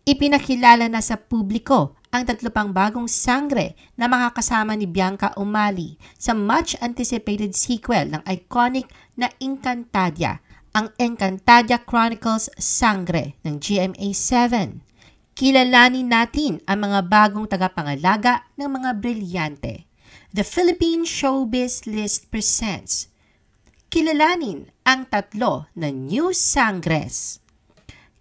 Ipinakilala na sa publiko ang 3 pang bagong sangre na makakasama ni Bianca Umali sa much-anticipated sequel ng iconic na Encantadia, ang Encantadia Chronicles Sangre ng GMA7. Kilalanin natin ang mga bagong tagapangalaga ng mga brilyante. The Philippine Showbiz List presents. Kilalanin ang 3 na new sangres.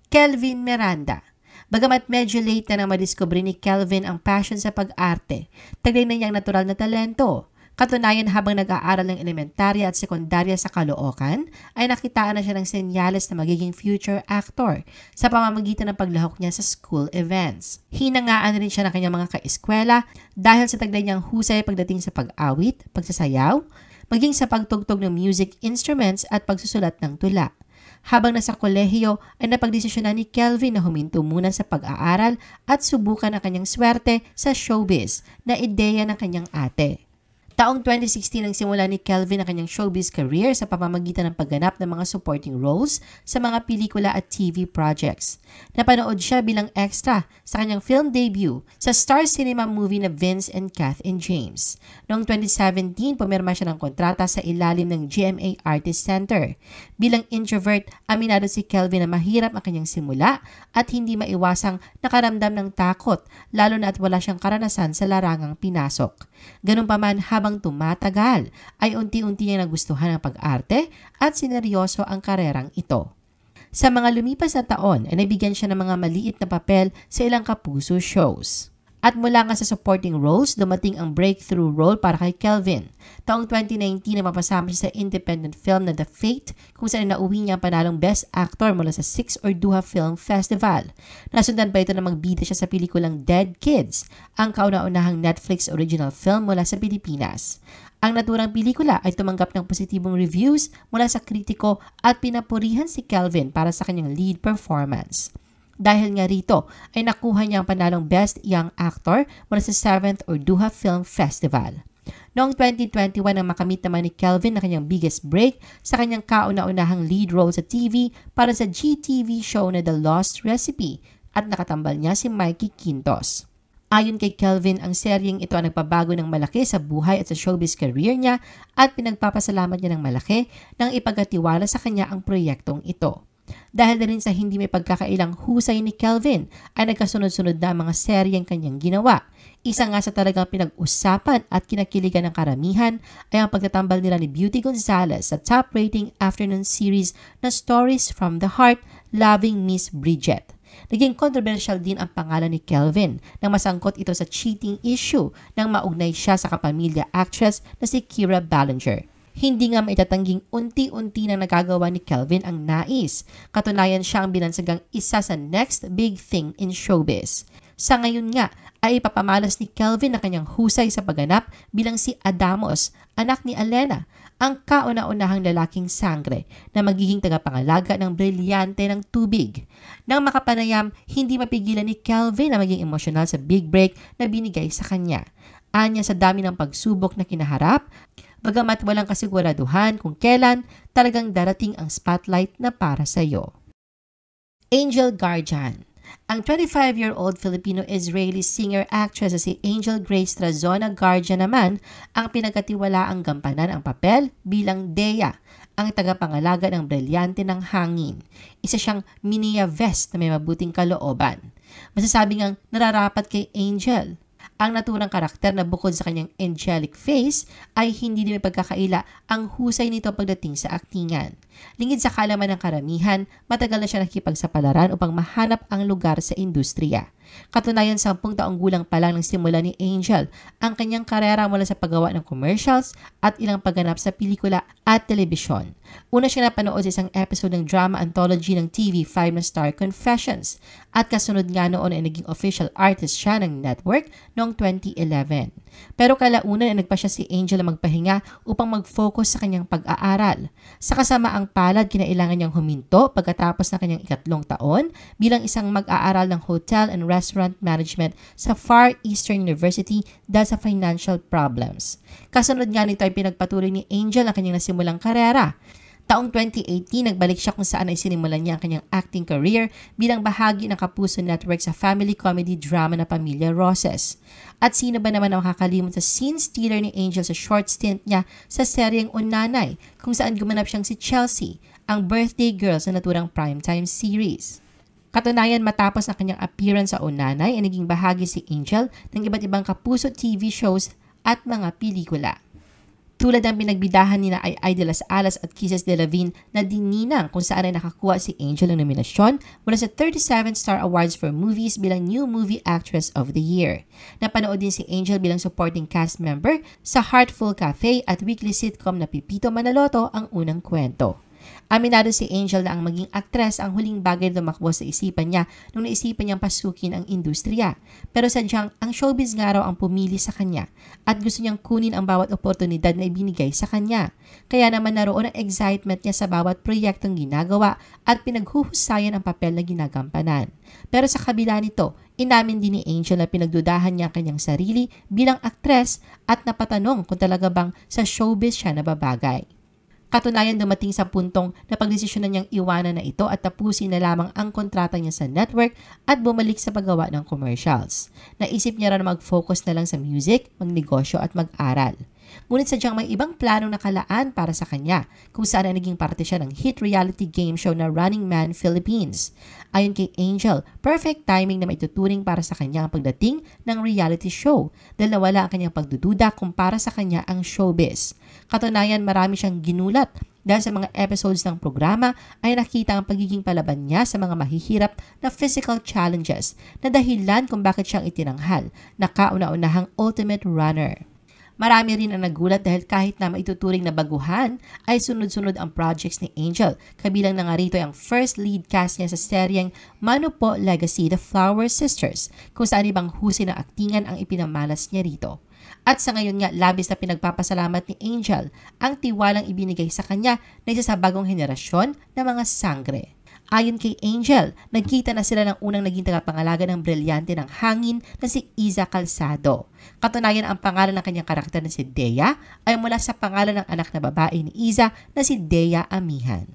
Kelvin Miranda. Bagamat medyo late na nang madiskubre ni Kelvin ang passion sa pag-arte, taglay na niyang natural na talento. Katunayan, habang nag-aaral ng elementarya at sekundarya sa Caloocan, ay nakitaan na siya ng senyales na magiging future actor sa pamamagitan ng paglahok niya sa school events. Hinangaan rin siya ng kanyang mga kaeskwela dahil sa taglay niyang husay pagdating sa pag-awit, pagsasayaw, maging sa pagtugtog ng music instruments at pagsusulat ng tula. Habang nasa kolehiyo ay napagdesisyonan ni Kelvin na huminto muna sa pag-aaral at subukan ang kanyang swerte sa showbiz na ideya ng kanyang ate. Taong 2016 ang simula ni Kelvin ang kanyang showbiz career sa pamamagitan ng pagganap ng mga supporting roles sa mga pelikula at TV projects. Napanood siya bilang extra sa kanyang film debut sa Star Cinema movie na Vince and Kath and James. Noong 2017, pumirma siya ng kontrata sa ilalim ng GMA Artist Center. Bilang introvert, aminado si Kelvin na mahirap ang kanyang simula at hindi maiwasang nakaramdam ng takot, lalo na at wala siyang karanasan sa larangang pinasok. Ganun pa man, habang tumatagal, ay unti-unti niyang nagustuhan ang pag-arte at sineryoso ang karerang ito. Sa mga lumipas na taon ay nabigyan siya ng mga maliit na papel sa ilang kapuso shows. At mula nga sa supporting roles, dumating ang breakthrough role para kay Kelvin. Taong 2019 na mapasama siya sa independent film na The Fate, kung saan nauwi niya ang panalong Best Actor mula sa Six Orduha Film Festival. Nasundan pa ito na magbida siya sa pelikulang Dead Kids, ang kauna-unahang Netflix original film mula sa Pilipinas. Ang naturang pelikula ay tumanggap ng positibong reviews mula sa kritiko at pinapurihan si Kelvin para sa kanyang lead performance. Dahil nga rito ay nakuha niya ang panalong Best Young Actor mula sa 7th Orduha Film Festival. Noong 2021 ang makamit naman ni Kelvin na kanyang biggest break sa kanyang kauna-unahang lead role sa TV para sa GTV show na The Lost Recipe at nakatambal niya si Mikey Quintos. Ayon kay Kelvin, ang seryeng ito ang nagpabago ng malaki sa buhay at sa showbiz career niya at pinagpapasalamat niya ng malaki nang ipagkatiwala sa kanya ang proyektong ito. Dahil na rin sa hindi may pagkakailang husay ni Kelvin ay nagkasunod-sunod na ang mga seryeng kanyang ginawa. Isa nga sa talagang pinag-usapan at kinakiligan ng karamihan ay ang pagtatambal nila ni Beauty Gonzalez sa top-rating afternoon series na Stories from the Heart, Loving Miss Bridget. Naging controversial din ang pangalan ni Kelvin nang masangkot ito sa cheating issue nang maugnay siya sa kapamilya actress na si Kira Ballinger. Hindi nga maitatanging unti-unti na nagagawa ni Kelvin ang nais. Katunayan, siya ang binansagang isa sa next big thing in showbiz. Sa ngayon nga ay ipapamalas ni Kelvin na kanyang husay sa pagganap bilang si Adamos, anak ni Alena, ang kauna-unahang lalaking sangre na magiging tagapangalaga ng brilyante ng tubig. Nang makapanayam, hindi mapigilan ni Kelvin na maging emosyonal sa big break na binigay sa kanya. Anya, sa dami ng pagsubok na kinaharap, bagamat walang kasiguraduhan kung kailan talagang darating ang spotlight na para sa iyo. Angel Garjan. Ang 25-year-old Filipino-Israeli singer-actress na si Angel Grace Trazona Garjan naman ang pinagkatiwalaang gampanan ang papel bilang Dea, ang tagapangalaga ng brilyante ng hangin. Isa siyang Minia Vest na may mabuting kalooban. Masasabi ngang nararapat kay Angel. Ang naturang karakter na bukod sa kanyang angelic face ay hindi din may pagkakaila ang husay nito pagdating sa aktingan. Lingid sa kaalaman ng karamihan, matagal na siya nakipagsapalaran upang mahanap ang lugar sa industriya. Katunayan, 10 taong gulang pa lang nang simula ni Angel ang kanyang karera mula sa paggawa ng commercials at ilang pagganap sa pelikula at telebisyon. Una siya napanood sa isang episode ng drama anthology ng TV5 na Star Confessions at kasunod nga noon ay naging official artist siya ng network noong 2011. Pero kalaunan ay nagpa siya si Angel na magpahinga upang mag-focus sa kanyang pag-aaral. Sa kasamaang palad, kinailangan niyang huminto pagkatapos ng kanyang 3 taon bilang isang mag-aaral ng hotel and restaurant management sa Far Eastern University dahil sa financial problems. Kasunod nga nito ay pinagpatuloy ni Angel ang kanyang nasimulang karera. Taong 2018, nagbalik siya kung saan ay sinimulan niya ang kanyang acting career bilang bahagi ng Kapuso Network sa family comedy drama na Pamilya Roses. At sino ba naman ang makakalimot sa scene stealer ni Angel sa short stint niya sa seryeng Unanay, kung saan gumanap siyang si Chelsea, ang birthday girl sa naturang primetime series. Katunayan, matapos ang kanyang appearance sa Unanay, ay naging bahagi si Angel ng iba't ibang Kapuso TV shows at mga pelikula. Tulad ng pinagbidahan ni na Ay de las Alas at Kisses de la Vin na dininang kung saan ay nakakuha si Angel ng nominasyon mula sa 37 Star Awards for Movies bilang New Movie Actress of the Year. Napanood din si Angel bilang supporting cast member sa Heartful Cafe at weekly sitcom na Pipito Manaloto ang unang kwento. Aminado si Angel na ang maging aktres ang huling bagay na tumakbo sa isipan niya nung naisipan niyang pasukin ang industriya. Pero sadyang ang showbiz nga raw ang pumili sa kanya at gusto niyang kunin ang bawat oportunidad na ibinigay sa kanya. Kaya naman naroon ang excitement niya sa bawat proyektong ginagawa at pinaghuhusayan ang papel na ginagampanan. Pero sa kabila nito, inamin din ni Angel na pinagdudahan niya ang kanyang sarili bilang aktres at napatanong kung talaga bang sa showbiz siya nababagay. Katunayan, dumating sa puntong na pagdesisyonan niyang iwanan na ito at tapusin na lamang ang kontrata niya sa network at bumalik sa paggawa ng commercials. Naisip niya na mag-focus na lang sa music, magnegosyo at mag-aral. Ngunit sadyang may ibang planong nakalaan para sa kanya, kung saan ay naging parte siya ng hit reality game show na Running Man Philippines. Ayon kay Angel, perfect timing na maituturing para sa kanya ang pagdating ng reality show dahil nawala ang kanyang pagdududa kung para sa kanya ang showbiz. Katunayan, marami siyang ginulat dahil sa mga episodes ng programa ay nakita ang pagiging palaban niya sa mga mahihirap na physical challenges na dahilan kung bakit siyang itinanghal na kauna-unahang ultimate runner. Marami rin ang nagulat dahil kahit na maituturing na baguhan ay sunod-sunod ang projects ni Angel. Kabilang na nga rito ay ang first lead cast niya sa seryeng Mano Po Legacy, The Flower Sisters, kung saan ibang husay na aktingan ang ipinamalas niya rito. At sa ngayon nga, labis na pinagpapasalamat ni Angel ang tiwalang ibinigay sa kanya na isa sa bagong henerasyon ng mga sangre. Ayon kay Angel, nagkita na sila ng unang naging tagapangalaga ng brilyante ng hangin na si Iza Calzado. Katunayan, ang pangalan ng kanyang karakter na si Dea ay mula sa pangalan ng anak na babae ni Iza na si Dea Amihan.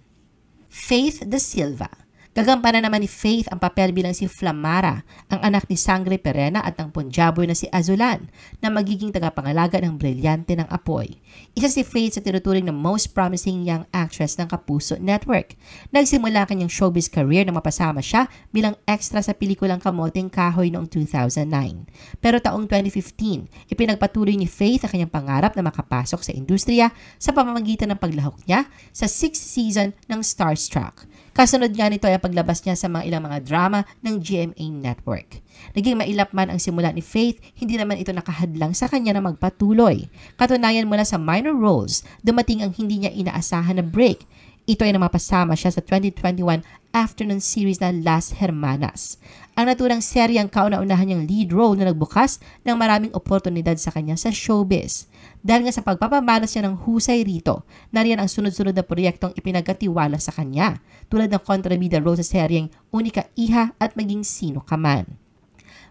Faith Da Silva. Gagampanan naman ni Faith ang papel bilang si Flamara, ang anak ni Sangre Perena at ng Punjaboy na si Azulan, na magiging tagapangalaga ng brilyante ng apoy. Isa si Faith sa tinuturing na most promising young actress ng Kapuso Network. Nagsimula ang kanyang showbiz career na mapasama siya bilang extra sa pelikulang Kamoting Kahoy noong 2009. Pero taong 2015, ipinagpatuloy ni Faith ang kanyang pangarap na makapasok sa industriya sa pamamagitan ng paglahok niya sa 6th season ng Starstruck. Kasunod nga nito ay paglabas niya sa mga ilang mga drama ng GMA Network. Naging mailap man ang simula ni Faith, hindi naman ito nakahadlang sa kanya na magpatuloy. Katunayan, mula sa minor roles, dumating ang hindi niya inaasahan na break. Ito ay namapasama siya sa 2021 afternoon series na Las Hermanas. Ang naturang seryeng kauna-unahan niyang lead role na nagbukas ng maraming oportunidad sa kanya sa showbiz. Dahil nga sa pagpapamalas niya ng husay rito, nariyan ang sunod-sunod na proyektong ipinagkatiwala sa kanya, tulad ng kontrabida role sa seryeng Unika Iha at Maging Sino Ka Man.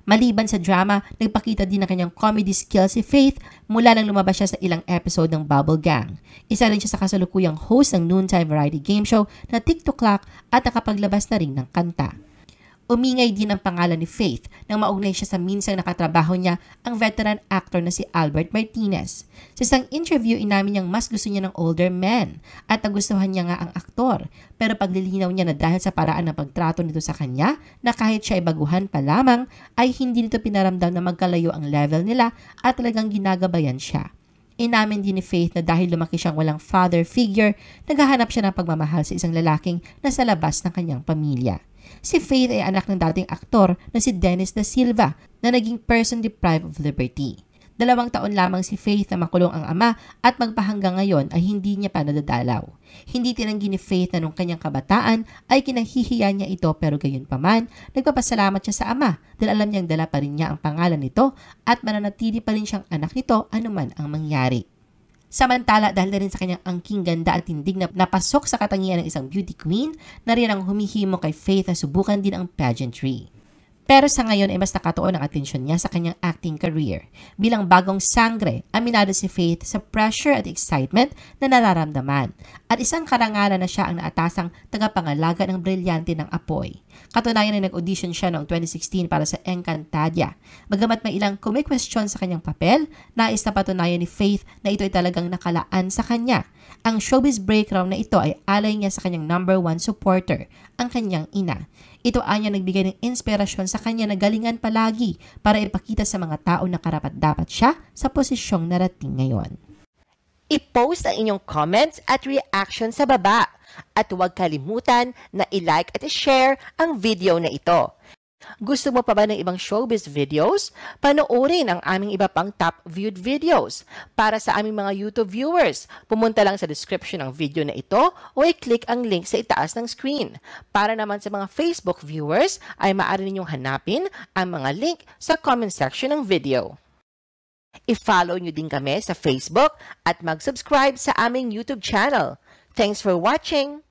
Maliban sa drama, nagpakita din ng kanyang comedy skills si Faith mula nang lumabas siya sa ilang episode ng Bubble Gang. Isa rin siya sa kasalukuyang host ng noontime variety game show na TikTok Clock at nakapaglabas na rin ng kanta. Umingay din ang pangalan ni Faith nang maugnay siya sa minsang nakatrabaho niya ang veteran actor na si Albert Martinez. Sa isang interview, inamin niyang mas gusto niya ng older men at nagustuhan niya nga ang aktor. Pero paglilinaw niya na dahil sa paraan ng pagtrato nito sa kanya na kahit siya ay baguhan pa lamang ay hindi nito pinaramdam na magkalayo ang level nila at talagang ginagabayan siya. Inamin din ni Faith na dahil lumaki siyang walang father figure, naghahanap siya ng pagmamahal sa isang lalaking nasa labas ng kanyang pamilya. Si Faith ay anak ng dating aktor na si Dennis Da Silva na naging person deprived of liberty. 2 taon lamang si Faith na makulong ang ama at magpahanggang ngayon ay hindi niya pa nadadalaw. Hindi tinanggi ni Faith na nung kanyang kabataan ay kinahihiya niya ito, pero gayon pa man, nagpapasalamat siya sa ama dahil alam niyang dala pa rin niya ang pangalan nito at mananatili pa rin siyang anak nito anuman ang mangyari. Samantala, dahil na rin sa kanyang angking ganda at tindig na napasok sa katangian ng isang beauty queen, na rin ang humihimo kay Faith na subukan din ang pageantry. Pero sa ngayon ay mas nakatuon ang atensyon niya sa kanyang acting career. Bilang bagong sangre, aminado si Faith sa pressure at excitement na nararamdaman. At isang karangalan na siya ang naatasang tagapangalaga ng brilyante ng apoy. Katunayan ay nag-audition siya noong 2016 para sa Encantadia. Bagamat may ilang kumikwestiyon sa kanyang papel, nais na patunayan ni Faith na ito ay talagang nakalaan sa kanya. Ang showbiz breakdown na ito ay alay niya sa kanyang #1 supporter, ang kanyang ina. Ito anya nagbigay ng inspirasyon sa kanya na galingan palagi para ipakita sa mga tao na karapat-dapat siya sa posisyong narating ngayon. I-post ang inyong comments at reaction sa baba at huwag kalimutan na i-like at i-share ang video na ito. Gusto mo pa ba ng ibang showbiz videos? Panoorin ang aming iba pang top viewed videos. Para sa aming mga YouTube viewers, pumunta lang sa description ng video na ito o i-click ang link sa itaas ng screen. Para naman sa mga Facebook viewers, ay maaari ninyong hanapin ang mga link sa comment section ng video. I-follow nyo din kami sa Facebook at mag-subscribe sa aming YouTube channel. Thanks for watching!